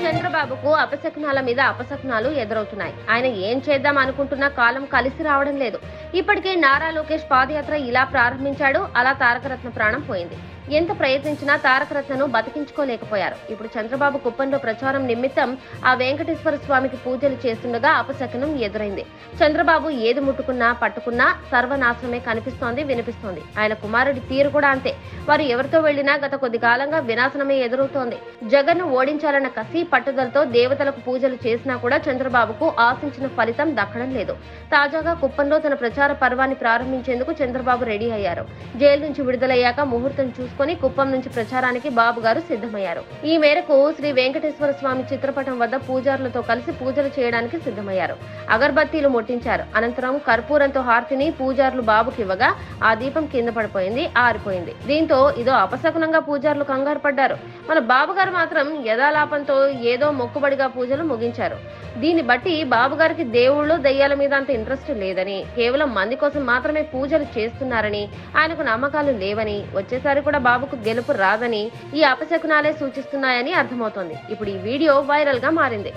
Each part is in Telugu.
చంద్రబాబుకు అపశకునాల మీద అపశకునాలు ఎదురవుతున్నాయి. ఆయన ఏం చేద్దాం అనుకుంటున్న కాలం కలిసి రావడం లేదు. ఇప్పటికే నారా లోకేష్ పాదయాత్ర ఇలా ప్రారంభించాడు, అలా తారకరత్న ప్రాణం పోయింది. ఎంత ప్రయత్నించినా తారకరత్నను బతికించుకోలేకపోయారు. ఇప్పుడు చంద్రబాబు కుప్పంలో ప్రచారం నిమిత్తం ఆ వెంకటేశ్వర స్వామికి పూజలు చేస్తుండగా అపశకునం ఎదురైంది. చంద్రబాబు ఏది ముట్టుకున్నా పట్టుకున్నా సర్వనాశనమే కనిపిస్తోంది, వినిపిస్తోంది. ఆయన కుమారుడి తీరు కూడా అంతే. వారు ఎవరితో వెళ్లినా గత కొద్ది కాలంగా వినాశనమే ఎదురవుతోంది. జగన్ను ఓడించాలన్న కసి పట్టుదలతో దేవతలకు పూజలు చేసినా కూడా చంద్రబాబుకు ఆశించిన ఫలితం దక్కడం లేదు. తాజాగా కుప్పంలో తన ప్రచార పర్వాన్ని ప్రారంభించేందుకు చంద్రబాబు రెడీ అయ్యారు. జైలు నుంచి విడుదలయ్యాక ముహూర్తం చూసుకుని కుప్పం నుంచి ప్రచారానికి బాబు గారు సిద్ధమయ్యారు. ఈ మేరకు శ్రీ వెంకటేశ్వర స్వామి చిత్రపటం వద్ద పూజారులతో కలిసి పూజలు చేయడానికి సిద్ధమయ్యారు. అగర్బత్తీలు ముట్టించారు. అనంతరం కర్పూరంతో హారతిని పూజారులు బాబుకి ఇవ్వగా ఆ దీపం కింద పడిపోయింది, ఆరిపోయింది. దీంతో ఇదో అపశకునంగా పూజారులు కంగారు పడ్డారు. మన బాబు గారు మాత్రం యథాలాపంతో ఏదో మొక్కుబడిగా పూజలు ముగించారు. దీన్ని బట్టి బాబు గారికి దేవుళ్ళు దయ్యాల మీద అంత ఇంట్రెస్ట్ లేదని, కేవలం మంది కోసం మాత్రమే పూజలు చేస్తున్నారని, ఆయనకు నమ్మకాలు లేవని, వచ్చేసారి కూడా బాబుకు గెలుపు రాదని ఈ అపశకునాలే సూచిస్తున్నాయని అర్థమవుతోంది. ఇప్పుడు ఈ వీడియో వైరల్ గా మారింది.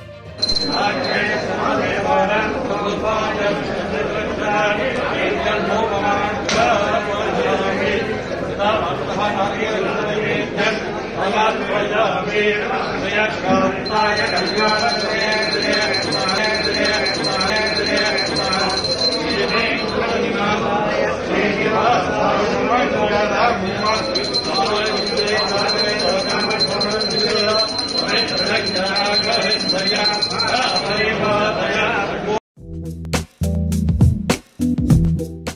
కళ్యాణ